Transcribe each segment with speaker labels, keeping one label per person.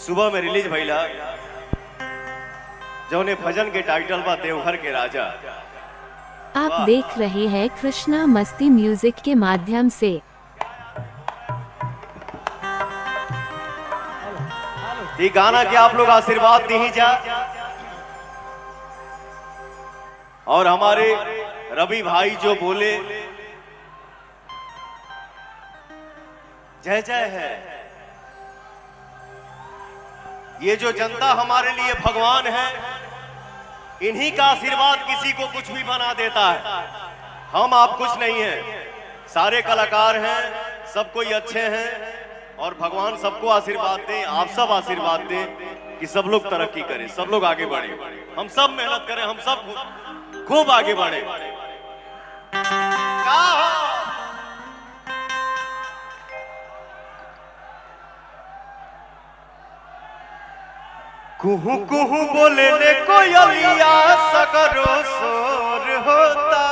Speaker 1: सुबह में रिलीज भइला जौने भजन के टाइटल बा देवघर के राजा।
Speaker 2: आप देख रहे हैं कृष्णा मस्ती म्यूजिक के माध्यम से।
Speaker 1: ये गाना के आप लोग आशीर्वाद दी ही जा और हमारे रवि भाई जो बोले जय जय है। ये जो जनता हमारे लिए भगवान है, इन्हीं का आशीर्वाद किसी को कुछ भी बना देता है। हम आप कुछ नहीं हैं, सारे कलाकार हैं, सब कोई अच्छे हैं और भगवान सबको आशीर्वाद दे। आप सब आशीर्वाद दें कि सब लोग तरक्की करें, सब लोग आगे बढ़े, हम सब मेहनत करें, हम सब खूब आगे बढ़े। कुहू कुहू बोले ले कोयलिया सगरो शोर होता,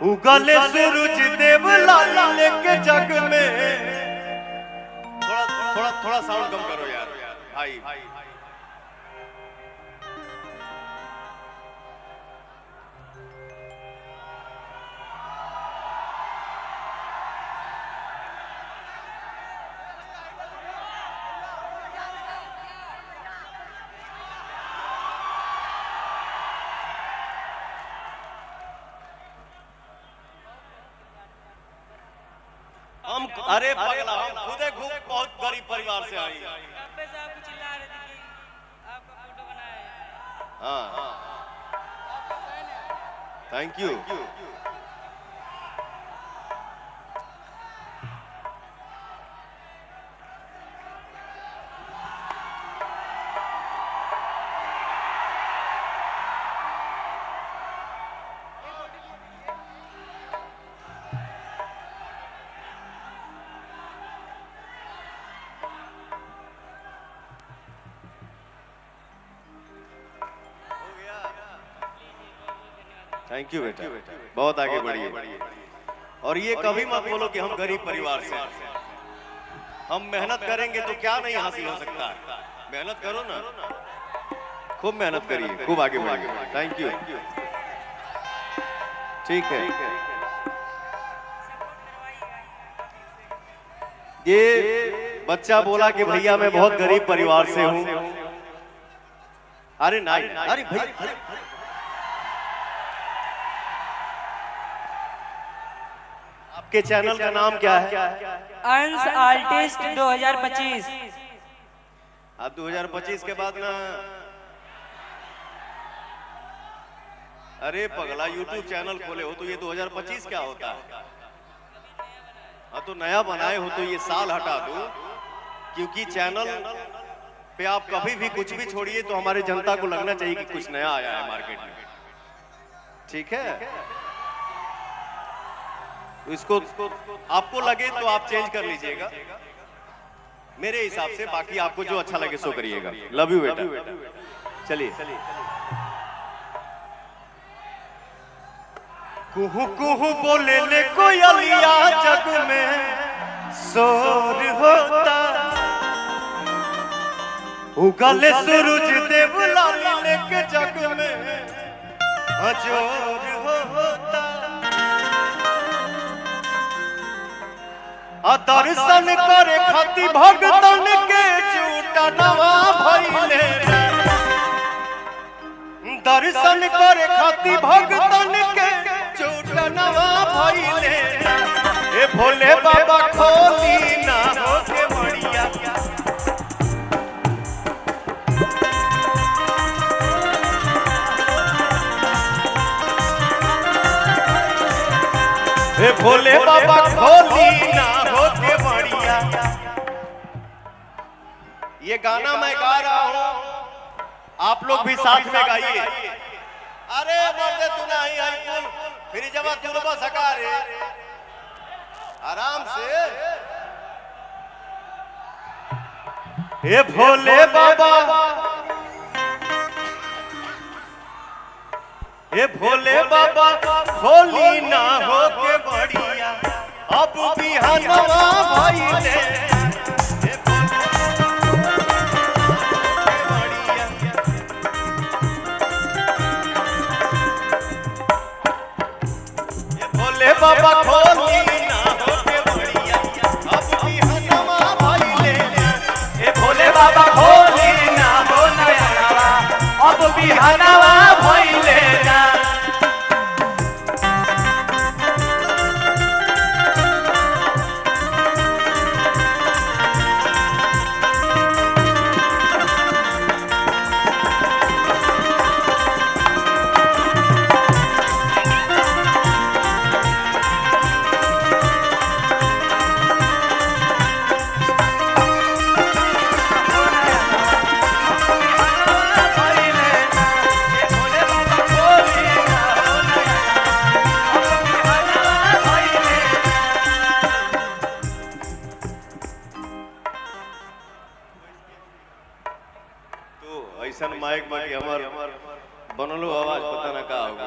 Speaker 1: उगले सूरज देव लाल लेके जग में। थोड़ा साउंड कम करो यार भाई। हम अरे पगला, हम खुदे खूब बहुत गरीब परिवार से आई। हाँ, थैंक यू। थैंक यू बेटा, बहुत आगे बढ़िए। और ये कभी मत बोलो कि हम गरीब परिवार से हैं। हम मेहनत करेंगे तो क्या नहीं हासिल हो सकता है। मेहनत करो ना, खूब मेहनत करिए, खूब आगे बढ़िए। Thank you. ठीक है, ये बच्चा बोला कि भैया मैं बहुत गरीब परिवार से हूं। अरे नहीं, अरे भाई के चैनल का नाम क्या है?
Speaker 3: अंश आर्टिस्ट 2025।
Speaker 1: अब 2025 के बाद ना, अरे पगला YouTube चैनल खोले हो तो ये 2025 क्या होता है? हाँ तो नया बनाए हो तो ये साल हटा दो, क्योंकि चैनल पे आप कभी भी कुछ भी छोड़िए तो हमारे जनता को लगना चाहिए कि कुछ नया आया है मार्केट में। ठीक है, इसको आपको लगे तो आप चेंज कर लीजिएगा मेरे हिसाब से, बाकी आपको जो अच्छा लगे सो करिएगा। लव यू बेटा। चलिए। कुहू कुहू बोले ले कोयलिया जग में शोर होता, उगले सूरज देव लाल लेके जग में अजोर होता। दर्शन करे खाती भगतन के झूठा नवा भइले। दर्शन करे खाती भगतन के झूठा नवा भइले। ए भोले बाबा खोली ना होके बढ़िया। ए भोले बाबा खोली ना होके बढ़िया। ये गाना मैं गा रहा हूँ, आप लोग भी साथ में गाइए। अरे मर्दे तू नहीं आई कुल फिर जब तू बस सका रे आराम से। ए भोले बाबा, ए भोले बाबा खोली ना होके बढ़िया। अब बिहानवा भाई ऐसा माइक बाकी हमार बनलो आवाज पता ना का होगा।